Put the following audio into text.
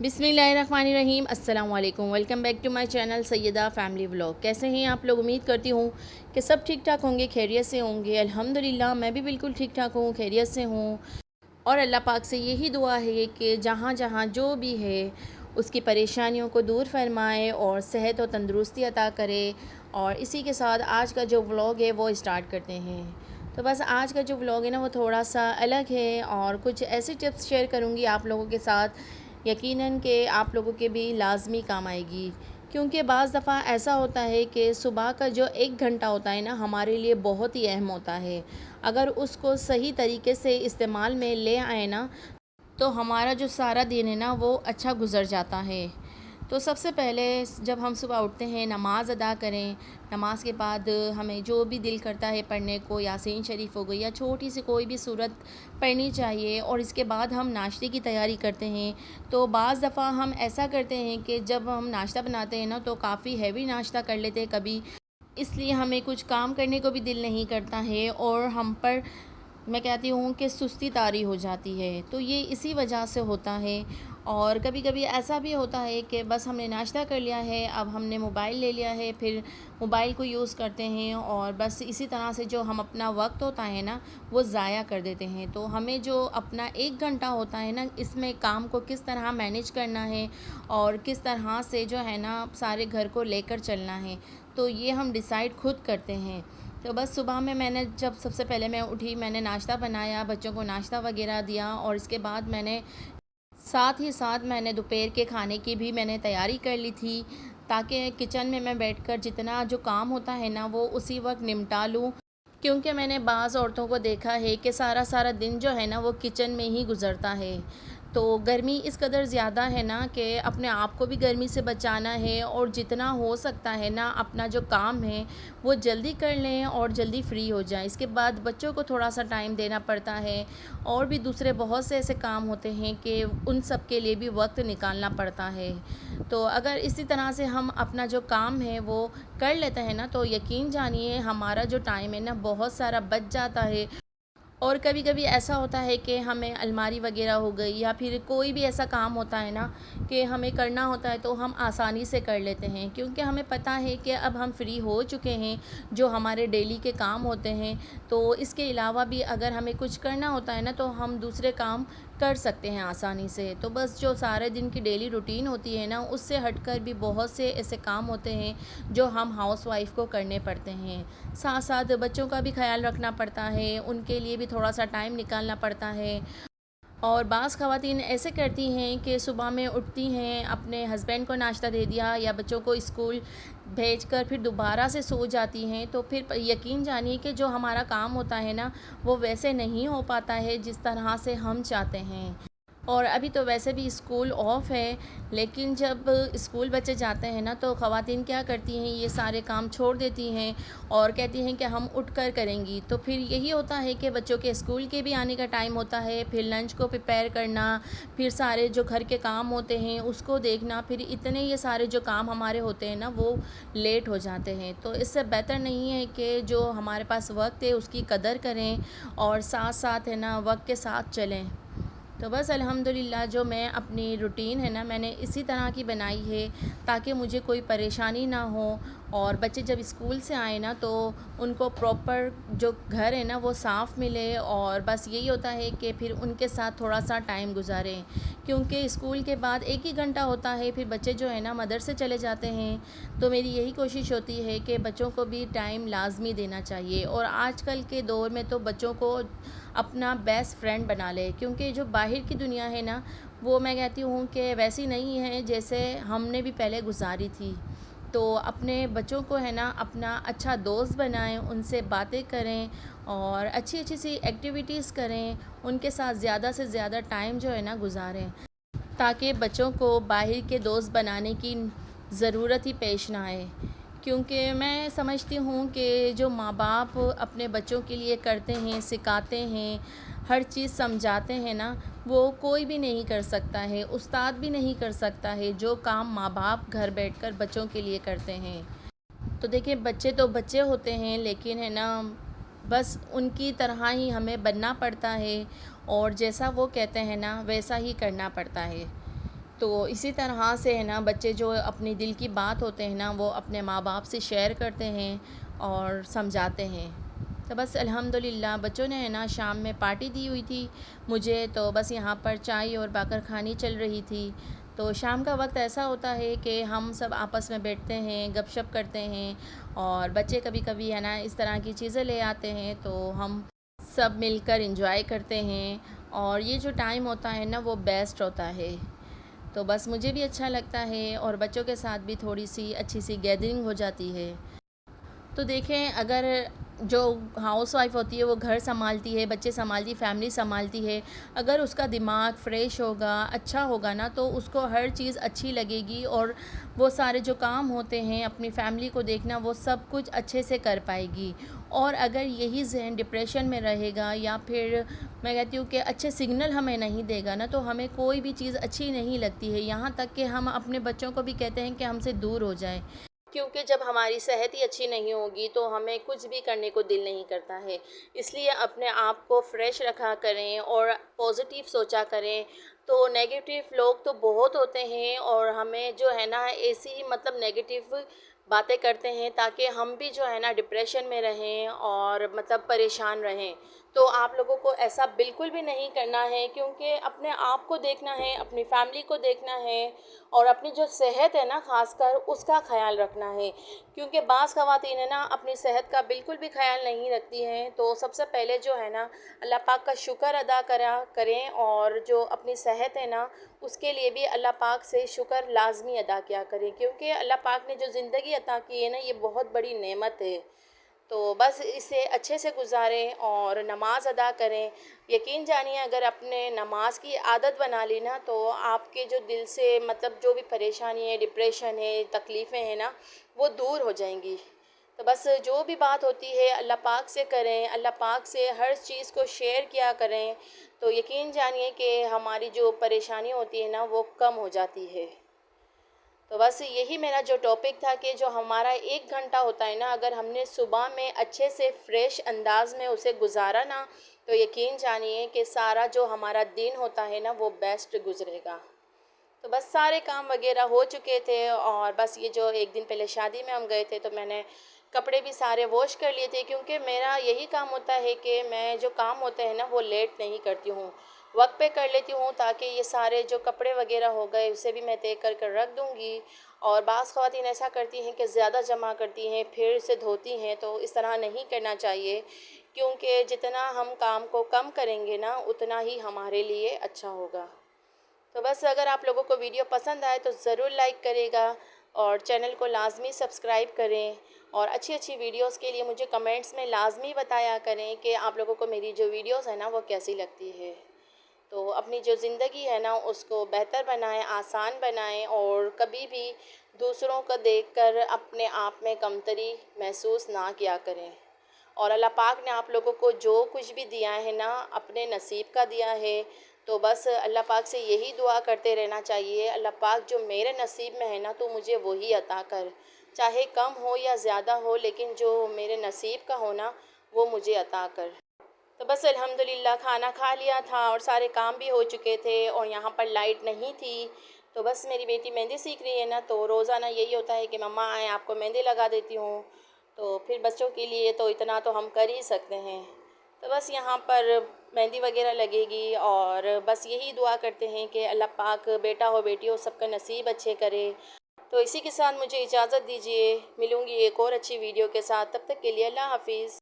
बिस्मिल्लाहिर्रहमानिर्रहीम। अस्सलाम वालेकुम। Welcome back to my channel Syeda family vlog. कैसे हैं आप लोग? उम्मीद करती हूँ कि सब ठीक ठाक होंगे, खैरियत से होंगे। अल्हम्दुलिल्लाह मैं भी बिल्कुल ठीक ठाक हूँ, खैरियत से हूँ। और अल्लाह पाक से यही दुआ है कि जहाँ जहाँ जो भी है उसकी परेशानियों को दूर फरमाए और सेहत और तंदुरुस्ती अता करे। और इसी के साथ आज का जो व्लॉग है वो स्टार्ट करते हैं। तो बस आज का जो व्लॉग है ना वो थोड़ा सा अलग है और कुछ ऐसी टिप्स शेयर करूँगी आप लोगों के साथ, यकीनन कि आप लोगों के भी लाजमी काम आएगी। क्योंकि बाज़ दफ़ा ऐसा होता है कि सुबह का जो 1 घंटा होता है ना हमारे लिए बहुत ही अहम होता है। अगर उसको सही तरीके से इस्तेमाल में ले आए ना तो हमारा जो सारा दिन है ना वो अच्छा गुज़र जाता है। तो सबसे पहले जब हम सुबह उठते हैं नमाज़ अदा करें। नमाज के बाद हमें जो भी दिल करता है पढ़ने को, यासीन शरीफ हो गई या छोटी सी कोई भी सूरत पढ़नी चाहिए। और इसके बाद हम नाश्ते की तैयारी करते हैं। तो बाज़ दफ़ा हम ऐसा करते हैं कि जब हम नाश्ता बनाते हैं ना तो काफ़ी हैवी नाश्ता कर लेते हैं कभी, इसलिए हमें कुछ काम करने को भी दिल नहीं करता है और हम पर मैं कहती हूँ कि सुस्ती तारी हो जाती है। तो ये इसी वजह से होता है। और कभी कभी ऐसा भी होता है कि बस हमने नाश्ता कर लिया है, अब हमने मोबाइल ले लिया है, फिर मोबाइल को यूज़ करते हैं और बस इसी तरह से जो हम अपना वक्त होता है ना वो ज़ाया कर देते हैं। तो हमें जो अपना 1 घंटा होता है ना इसमें काम को किस तरह मैनेज करना है और किस तरह से जो है ना सारे घर को लेकर चलना है, तो ये हम डिसाइड खुद करते हैं। तो बस सुबह में मैंने जब सबसे पहले मैं उठी, मैंने नाश्ता बनाया, बच्चों को नाश्ता वगैरह दिया और इसके बाद मैंने साथ ही साथ मैंने दोपहर के खाने की भी मैंने तैयारी कर ली थी, ताकि किचन में मैं बैठकर जितना जो काम होता है ना वो उसी वक्त निपटा लूँ। क्योंकि मैंने बाज़ औरतों को देखा है कि सारा सारा दिन जो है ना वो किचन में ही गुज़रता है। तो गर्मी इस कदर ज़्यादा है ना कि अपने आप को भी गर्मी से बचाना है और जितना हो सकता है ना अपना जो काम है वो जल्दी कर लें और जल्दी फ्री हो जाएं। इसके बाद बच्चों को थोड़ा सा टाइम देना पड़ता है और भी दूसरे बहुत से ऐसे काम होते हैं कि उन सब के लिए भी वक्त निकालना पड़ता है। तो अगर इसी तरह से हम अपना जो काम है वो कर लेते हैं ना तो यकीन जानिए हमारा जो टाइम है ना बहुत सारा बच जाता है। और कभी कभी ऐसा होता है कि हमें अलमारी वगैरह हो गई या फिर कोई भी ऐसा काम होता है ना कि हमें करना होता है तो हम आसानी से कर लेते हैं, क्योंकि हमें पता है कि अब हम फ्री हो चुके हैं जो हमारे डेली के काम होते हैं। तो इसके अलावा भी अगर हमें कुछ करना होता है ना तो हम दूसरे काम कर सकते हैं आसानी से। तो बस जो सारे दिन की डेली रूटीन होती है ना उससे हटकर भी बहुत से ऐसे काम होते हैं जो हम हाउस वाइफ को करने पड़ते हैं। साथ साथ बच्चों का भी ख्याल रखना पड़ता है, उनके लिए भी थोड़ा सा टाइम निकालना पड़ता है। और बाज़ ख़वातीन ऐसे करती हैं कि सुबह में उठती हैं, अपने हस्बैंड को नाश्ता दे दिया या बच्चों को स्कूल भेजकर फिर दोबारा से सो जाती हैं। तो फिर यकीन जानिए कि जो हमारा काम होता है ना वो वैसे नहीं हो पाता है जिस तरह से हम चाहते हैं। और अभी तो वैसे भी स्कूल ऑफ है, लेकिन जब स्कूल बच्चे जाते हैं ना तो ख़वातीन क्या करती हैं, ये सारे काम छोड़ देती हैं और कहती हैं कि हम उठ कर करेंगी। तो फिर यही होता है कि बच्चों के स्कूल के भी आने का टाइम होता है, फिर लंच को प्रिपेयर करना, फिर सारे जो घर के काम होते हैं उसको देखना, फिर इतने ये सारे जो काम हमारे होते हैं ना वो लेट हो जाते हैं। तो इससे बेहतर नहीं है कि जो हमारे पास वक्त है उसकी कदर करें और साथ साथ है ना वक्त के साथ चलें। तो बस अल्हम्दुलिल्लाह जो मैं अपनी रूटीन है ना मैंने इसी तरह की बनाई है ताकि मुझे कोई परेशानी ना हो। और बच्चे जब स्कूल से आए ना तो उनको प्रॉपर जो घर है ना वो साफ़ मिले और बस यही होता है कि फिर उनके साथ थोड़ा सा टाइम गुजारें, क्योंकि स्कूल के बाद 1 ही घंटा होता है, फिर बच्चे जो है ना मदरसे चले जाते हैं। तो मेरी यही कोशिश होती है कि बच्चों को भी टाइम लाजमी देना चाहिए। और आजकल के दौर में तो बच्चों को अपना बेस्ट फ्रेंड बना ले, क्योंकि जो बाहर की दुनिया है ना वो मैं कहती हूँ कि वैसी नहीं है जैसे हमने भी पहले गुजारी थी। तो अपने बच्चों को है ना अपना अच्छा दोस्त बनाएं, उनसे बातें करें और अच्छी अच्छी सी एक्टिविटीज़ करें, उनके साथ ज़्यादा से ज़्यादा टाइम जो है ना गुजारें, ताकि बच्चों को बाहर के दोस्त बनाने की ज़रूरत ही पेश ना आए। क्योंकि मैं समझती हूँ कि जो माँ बाप अपने बच्चों के लिए करते हैं, सिखाते हैं, हर चीज़ समझाते हैं ना वो कोई भी नहीं कर सकता है, उस्ताद भी नहीं कर सकता है जो काम माँ बाप घर बैठकर बच्चों के लिए करते हैं। तो देखिए बच्चे तो बच्चे होते हैं, लेकिन है ना बस उनकी तरह ही हमें बनना पड़ता है और जैसा वो कहते हैं ना वैसा ही करना पड़ता है। تو اسی طرح سے ہے نا بچے جو اپنی دل کی بات ہوتے ہیں نا وہ اپنے ماں باپ سے شیئر کرتے ہیں اور سمجھاتے ہیں۔ تو بس الحمدللہ بچوں نے ہے نا شام میں پارٹی دی ہوئی تھی مجھے، تو بس یہاں پر چائے اور باقر خوانی چل رہی تھی۔ تو شام کا وقت ایسا ہوتا ہے کہ ہم سب آپس میں بیٹھتے ہیں، گپ شپ کرتے ہیں، اور بچے کبھی کبھی ہے نا اس طرح کی چیزیں لے آتے ہیں تو ہم سب مل کر انجوائے کرتے ہیں، اور یہ جو ٹائم ہوتا ہے نا وہ بیسٹ ہوتا ہے۔ تو بس مجھے بھی اچھا لگتا ہے، اور بچوں کے ساتھ بھی تھوڑی سی اچھی سی گیدرنگ ہو جاتی ہے۔ تو دیکھیں، اگر جو ہاؤس وائف ہوتی ہے وہ گھر سنبھالتی ہے، بچے سنبھالتی، فیملی سنبھالتی ہے، اگر اس کا دماغ فریش ہوگا، اچھا ہوگا نا، تو اس کو ہر چیز اچھی لگے گی، اور وہ سارے جو کام ہوتے ہیں اپنی فیملی کو دیکھنا وہ سب کچھ اچھے سے کر پائے گی۔ اور اگر یہی ذہن ڈپریشن میں رہے گا، یا پھر میں کہتی ہوں کہ اچھے سگنل ہمیں نہیں دے گا نا، تو ہمیں کوئی بھی چیز اچھی نہیں لگتی ہے، یہاں تک کہ ہم اپنے بچوں کو بھی کہتے ہیں کہ ہم سے دور ہو جائیں، کیونکہ جب ہماری صحت ہی اچھی نہیں ہوگی تو ہمیں کچھ بھی کرنے کو دل نہیں کرتا ہے۔ اس لیے اپنے آپ کو فریش رکھا کریں اور پازیٹیو سوچا کریں۔ تو نیگیٹو لوگ تو بہت ہوتے ہیں، اور ہمیں جو ہے نا ایسی مطلب نیگیٹو باتیں کرتے ہیں تاکہ ہم بھی جو ہے نا ڈپریشن میں رہیں اور مطلب پریشان رہیں۔ تو آپ لوگوں کو ایسا بالکل بھی نہیں کرنا ہے، کیونکہ اپنے آپ کو دیکھنا ہے، اپنی فیملی کو دیکھنا ہے، اور اپنی جو صحت ہے نا خاص کر اس کا خیال رکھنا ہے، کیونکہ بعض خواتین ہے نا اپنی صحت کا بالکل بھی خیال نہیں رکھتی ہیں۔ تو سب سے پہلے جو ہے نا اللہ پاک کا شکر ادا کریں، اور جو اپنی صحت ہے نا اس کے لیے بھی اللہ پاک سے شکر لازمی ادا کیا کریں، کیونکہ اللہ پاک نے جو زندگی عطا کی ہے نا یہ بہت بڑی نعمت ہے۔ تو بس اسے اچھے سے گزاریں اور نماز ادا کریں۔ یقین جانیے اگر اپنے نماز کی عادت بنا لی نا تو آپ کے جو دل سے مطلب جو بھی پریشانی ہے، ڈپریشن ہے، تکلیفیں ہیں نا وہ دور ہو جائیں گی۔ تو بس جو بھی بات ہوتی ہے اللہ پاک سے کریں، اللہ پاک سے ہر چیز کو شیئر کیا کریں، تو یقین جانیے کہ ہماری جو پریشانی ہوتی ہے نا وہ کم ہو جاتی ہے۔ تو بس یہی میرا جو ٹاپک تھا کہ جو ہمارا 1 گھنٹہ ہوتا ہے نا اگر ہم نے صبح میں اچھے سے فریش انداز میں اسے گزارا نا تو یقین جانیے کہ سارا جو ہمارا دن ہوتا ہے نا وہ بیسٹ گزرے گا۔ تو بس سارے کام وغیرہ ہو چکے تھے، اور بس یہ جو 1 دن پہلے شادی میں ہم گئے تھے تو میں نے کپڑے بھی سارے واش کر لیے تھے، کیونکہ میرا یہی کام ہوتا ہے کہ میں جو کام ہوتے ہیں نا وہ لیٹ نہیں کرتی ہوں، وقت پہ کر لیتی ہوں، تاکہ یہ سارے جو کپڑے وغیرہ ہو گئے اسے بھی میں طے کر کر رکھ دوں گی۔ اور بعض خواتین ایسا کرتی ہیں کہ زیادہ جمع کرتی ہیں پھر اسے دھوتی ہیں، تو اس طرح نہیں کرنا چاہیے، کیونکہ جتنا ہم کام کو کم کریں گے نا اتنا ہی ہمارے لیے اچھا ہوگا۔ تو بس اگر آپ لوگوں کو ویڈیو پسند آئے تو ضرور لائک کرے گا، اور چینل کو لازمی سبسکرائب کریں، اور اچھی اچھی ویڈیوز کے لیے مجھے کمنٹس میں لازمی بتایا کریں کہ آپ لوگوں کو میری جو ویڈیوز ہیں نا وہ کیسی لگتی ہے۔ تو اپنی جو زندگی ہے نا اس کو بہتر بنائیں، آسان بنائیں، اور کبھی بھی دوسروں کو دیکھ کر اپنے آپ میں کمتری محسوس نہ کیا کریں۔ اور اللہ پاک نے آپ لوگوں کو جو کچھ بھی دیا ہے نا اپنے نصیب کا دیا ہے، تو بس اللہ پاک سے یہی دعا کرتے رہنا چاہیے، اللہ پاک جو میرے نصیب میں ہے نا تو مجھے وہی عطا کر، چاہے کم ہو یا زیادہ ہو، لیکن جو میرے نصیب کا ہو نا وہ مجھے عطا کر۔ تو بس الحمدللہ کھانا کھا لیا تھا اور سارے کام بھی ہو چکے تھے، اور یہاں پر لائٹ نہیں تھی، تو بس میری بیٹی مہندی سیکھ رہی ہے نا، تو روزانہ یہی ہوتا ہے کہ مما آئیں آپ کو مہندی لگا دیتی ہوں، تو پھر بچوں کے لیے تو اتنا تو ہم کر ہی سکتے ہیں۔ تو بس یہاں پر مہندی وغیرہ لگے گی، اور بس یہی دعا کرتے ہیں کہ اللہ پاک بیٹا ہو بیٹی ہو سب کا نصیب اچھے کرے۔ تو اسی کے ساتھ مجھے اجازت دیجیے، ملوں گی ایک اور اچھی ویڈیو کے ساتھ، تب تک کے لیے اللہ حافظ۔